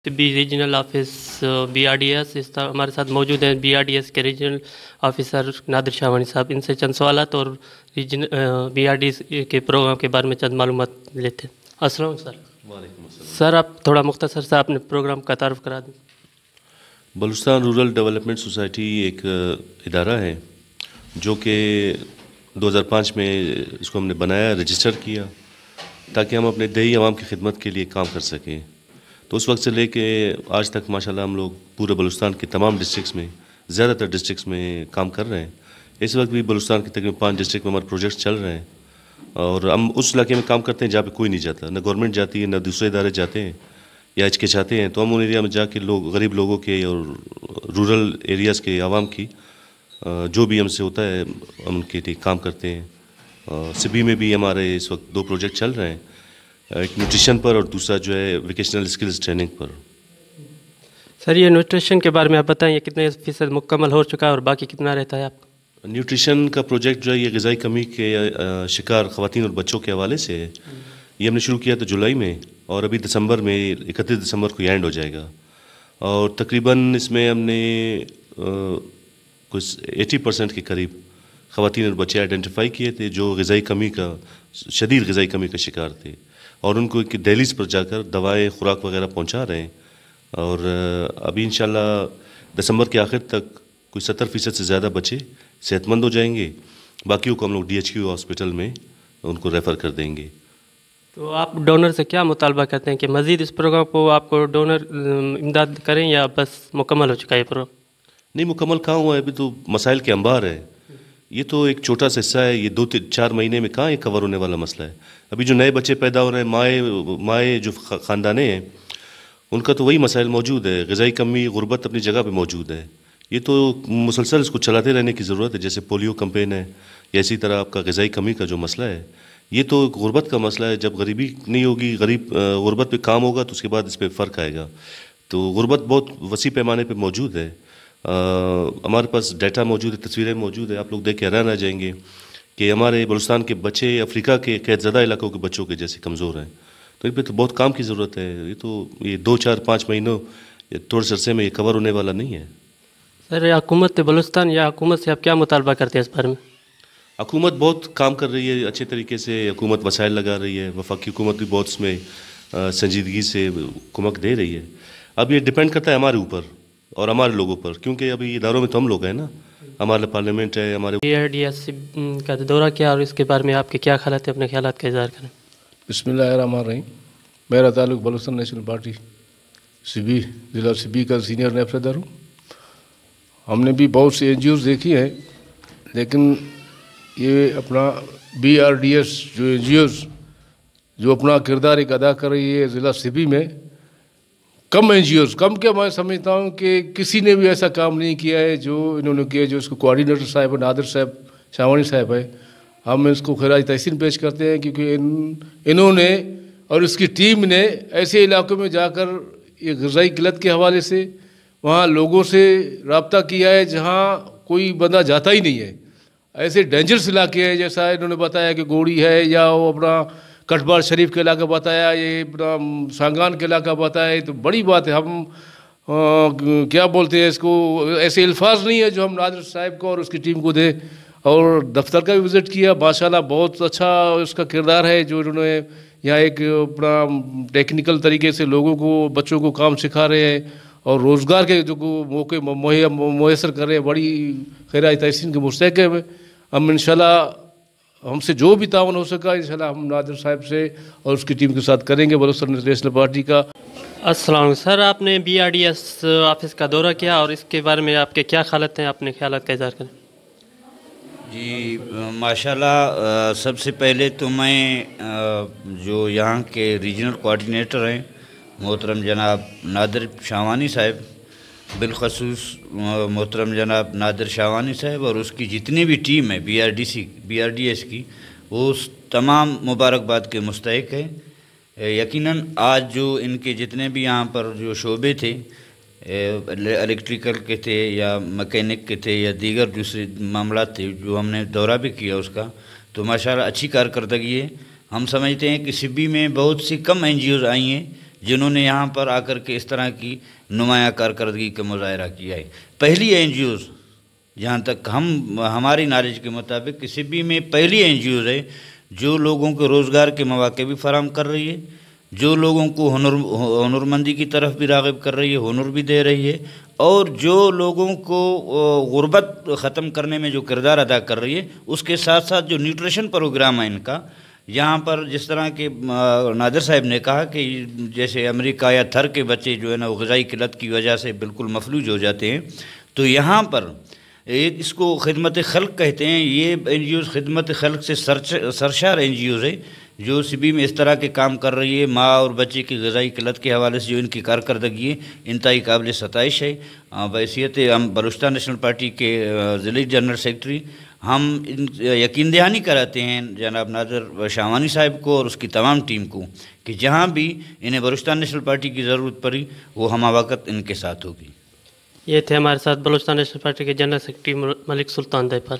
طبی regional office BRDS ہمارے ساتھ موجود ہیں BRDS کے ریجنل آفیسر نادر شاہوانی صاحب. ان سے چند سوالات اور BRDS کے پروگرام کے بارے میں چند معلومات لیتے ہیں. السلام علیکم سر. وعلیکم السلام. سر آپ تھوڑا مختصر سے اپنے پروگرام کا تعارف کرا دیں. بلوچستان رورل ڈیولپمنٹ سوسائٹی ایک ادارہ ہے جو کہ 2005 میں اس کو ہم نے بنایا، رجسٹر کیا تاکہ ہم اپنے دیہی عوام کی خدمت کے لیے کام کر سکیں. تو اس وقت سے لے کے آج تک ماشاءاللہ ہم لوگ پورے بلوچستان کے تمام ڈسٹرکس میں، زیادہ تر ڈسٹرکس میں کام کر رہے ہیں. اس وقت بھی بلوچستان کے تقریباً 5 ڈسٹرکٹ میں ہمارے پروجیکٹس چل رہے ہیں اور ہم اس علاقے میں کام کرتے ہیں جہاں پہ کوئی نہیں جاتا، نہ گورنمنٹ جاتی ہے، نہ دوسرے ادارے جاتے ہیں یا ہچکچاتے ہیں. تو ہم ان ایریا میں جا کے غریب لوگوں کے اور رورل ایریاز کے عوام کی جو بھی ہم سے ہوتا ہے ہم ان کے لیے کام کرتے ہیں. سبی میں بھی ہمارے اس وقت 2 پروجیکٹ چل رہے ہیں، ایک نیوٹریشن پر اور دوسرا جو ہے ویکیشنل اسکلز ٹریننگ پر. سر یہ نیوٹریشن کے بارے میں آپ بتائیں، یہ کتنے فیصد مکمل ہو چکا ہے اور باقی کتنا رہتا ہے آپ کا؟ نیوٹریشن کا پروجیکٹ جو ہے یہ غذائی کمی کے شکار خواتین اور بچوں کے حوالے سے ہے. یہ ہم نے شروع کیا تھا جولائی میں اور ابھی دسمبر میں 31 دسمبر کو اینڈ ہو جائے گا. اور تقریباً اس میں ہم نے کچھ 80% کے قریب خواتین اور بچے آئیڈینٹیفائی کیے تھے جو غذائی کمی کا، شدید غذائی کمی کا شکار تھے، اور ان کو دہلیز پر جا کر دوائیں خوراک وغیرہ پہنچا رہے ہیں. اور ابھی انشاءاللہ دسمبر کے آخر تک کوئی 70% سے زیادہ بچے صحت مند ہو جائیں گے. باقیوں کو ہم لوگ DHQ ہاسپٹل میں ان کو ریفر کر دیں گے. تو آپ ڈونر سے کیا مطالبہ کرتے ہیں کہ مزید اس پروگرام کو آپ کو ڈونر امداد کریں یا بس مکمل ہو چکا ہے یہ پروگرام؟ نہیں، مکمل کہاں ہوا ہے، ابھی تو مسائل کے انبار ہے. یہ تو ایک چھوٹا سا حصہ ہے، یہ 2-4 مہینے میں کہاں یہ کور ہونے والا مسئلہ ہے. ابھی جو نئے بچے پیدا ہو رہے ہیں، مائیں جو خاندانیں ہیں ان کا تو وہی مسائل موجود ہے. غذائی کمی، غربت اپنی جگہ پہ موجود ہے. یہ تو مسلسل اس کو چلاتے رہنے کی ضرورت ہے، جیسے پولیو کمپین ہے یا اسی طرح آپ کا غذائی کمی کا جو مسئلہ ہے. یہ تو غربت کا مسئلہ ہے. جب غریبی نہیں ہوگی، غربت پہ کام ہوگا تو اس کے بعد اس پہ فرق آئے گا. تو غربت بہت وسیع پیمانے پہ موجود ہے. ہمارے پاس ڈیٹا موجود ہے، تصویریں موجود ہیں، آپ لوگ دیکھ کے حیران رہ جائیں گے کہ ہمارے بلوچستان کے بچے افریقہ کے قید زدہ علاقوں کے بچوں کے جیسے کمزور ہیں. تو ان پہ تو بہت کام کی ضرورت ہے. یہ 2-4-5 مہینوں یا تھوڑے عرصے میں یہ کور ہونے والا نہیں ہے. سر حکومت بلوچستان یا حکومت سے آپ کیا مطالبہ کرتے ہیں اس بارے میں؟ حکومت بہت کام کر رہی ہے اچھے طریقے سے. حکومت وسائل لگا رہی ہے، وفاقی حکومت بھی بہت اس میں سنجیدگی سے کمک دے رہی ہے. اب یہ ڈپینڈ کرتا ہے ہمارے اوپر اور ہمارے لوگوں پر، کیونکہ ابھی اداروں میں تو ہم لوگ ہیں نا، ہمارا پارلیمنٹ ہے. ہمارے BRDS کا دورہ کیا اور اس کے بارے میں آپ کے کیا خیالات ہیں، اپنے خیالات کا اظہار کریں. بسم اللہ الرحمن الرحیم. میرا تعلق بلوچستان نیشنل پارٹی سبی ضلع سبی کا سینئر نیب صدر ہوں. ہم نے بھی بہت سی NGOs دیکھی ہیں، لیکن یہ اپنا BRDS جو NGOs جو اپنا کردار ایک ادا کر رہی ہے ضلع سبی میں، کم NGOs، کم کیا میں سمجھتا ہوں کہ کسی نے بھی ایسا کام نہیں کیا ہے جو انہوں نے کیا، جو اس کو کوآرڈینیٹر صاحب نادر صاحب شاہوانی صاحب ہے. ہم اس کو خراج تحسین پیش کرتے ہیں کیونکہ انہوں نے اور اس کی ٹیم نے ایسے علاقوں میں جا کر یہ غذائی قلت کے حوالے سے وہاں لوگوں سے رابطہ کیا ہے جہاں کوئی بندہ جاتا ہی نہیں ہے. ایسے ڈینجرس علاقے ہیں، جیسا انہوں نے بتایا کہ گوڑی ہے، یا وہ اپنا کٹبار شریف کے علاقہ بتایا، یہ اپنا سانگان کے علاقہ بتایا. تو بڑی بات ہے. ہم کیا بولتے ہیں اس کو، ایسے الفاظ نہیں ہے جو ہم نادر صاحب کو اور اس کی ٹیم کو دیں. اور دفتر کا بھی وزٹ کیا، ماشاءاللہ بہت اچھا اس کا کردار ہے جو انہوں نے یہاں ایک اپنا ٹیکنیکل طریقے سے لوگوں کو، بچوں کو کام سکھا رہے ہیں اور روزگار کے جو موقع میسر کر رہے ہیں. بڑی خراج تحسین کے مستحق ہیں. ہم انشاءاللہ ہم سے جو بھی تعاون ہو سکا انشاءاللہ ہم نادر صاحب سے اور اس کی ٹیم کے ساتھ کریں گے بلوچستان نیشنل پارٹی کا. السلام علیکم سر. آپ نے BRDS آفس کا دورہ کیا اور اس کے بارے میں آپ کے کیا خیالات ہیں، اپنے خیالات کا اظہار کریں. جی ماشاءاللہ، سب سے پہلے تو میں جو یہاں کے ریجنل کوآرڈینیٹر ہیں محترم جناب نادر شاہوانی صاحب، بالخصوص محترم جناب نادر شاہوانی صاحب اور اس کی جتنی بھی ٹیم ہے BRDS کی، وہ تمام مبارکباد کے مستحق ہیں. یقیناً آج جو ان کے جتنے بھی یہاں پر جو شعبے تھے، الیکٹریکل کے تھے یا مکینک کے تھے یا دیگر دوسرے معاملات تھے، جو ہم نے دورہ بھی کیا اس کا، تو ماشاءاللہ اچھی کارکردگی ہے. ہم سمجھتے ہیں کہ سبی میں بہت سی کم NGOs آئی ہیں جنہوں نے یہاں پر آ کر کے اس طرح کی نمایاں کارکردگی کا مظاہرہ کیا ہے. پہلی NGOs جہاں تک ہماری نالج کے مطابق کسی بھی میں پہلی NGOs ہے جو لوگوں کو روزگار کے مواقع بھی فراہم کر رہی ہے, جو لوگوں کو ہنرمندی کی طرف بھی راغب کر رہی ہے, ہنر بھی دے رہی ہے, اور جو لوگوں کو غربت ختم کرنے میں جو کردار ادا کر رہی ہے, اس کے ساتھ ساتھ جو نیوٹریشن پروگرام ہے ان کا, یہاں پر جس طرح کہ نادر صاحب نے کہا کہ جیسے امریکہ یا تھر کے بچے جو ہے نا وہ غذائی قلت کی وجہ سے بالکل مفلوج ہو جاتے ہیں, تو یہاں پر ایک اس کو خدمت خلق کہتے ہیں. یہ NGOs خدمت خلق سے سرشار NGOs ہے جو سبی میں اس طرح کے کام کر رہی ہے. ماں اور بچے کی غذائی قلت کے حوالے سے جو ان کی کارکردگی ہے انتہائی قابل ستائش ہے. بحیثیت ہم بلوچستان نیشنل پارٹی کے ضلعی جنرل سیکرٹری ہم یقین دہانی کراتے ہیں جناب نادر شاہوانی صاحب کو اور اس کی تمام ٹیم کو کہ جہاں بھی انہیں بلوچستان نیشنل پارٹی کی ضرورت پڑی وہ ہمہ وقت ان کے ساتھ ہوگی. یہ تھے ہمارے ساتھ بلوچستان نیشنل پارٹی کے جنرل سیکرٹری ملک سلطان دیپال.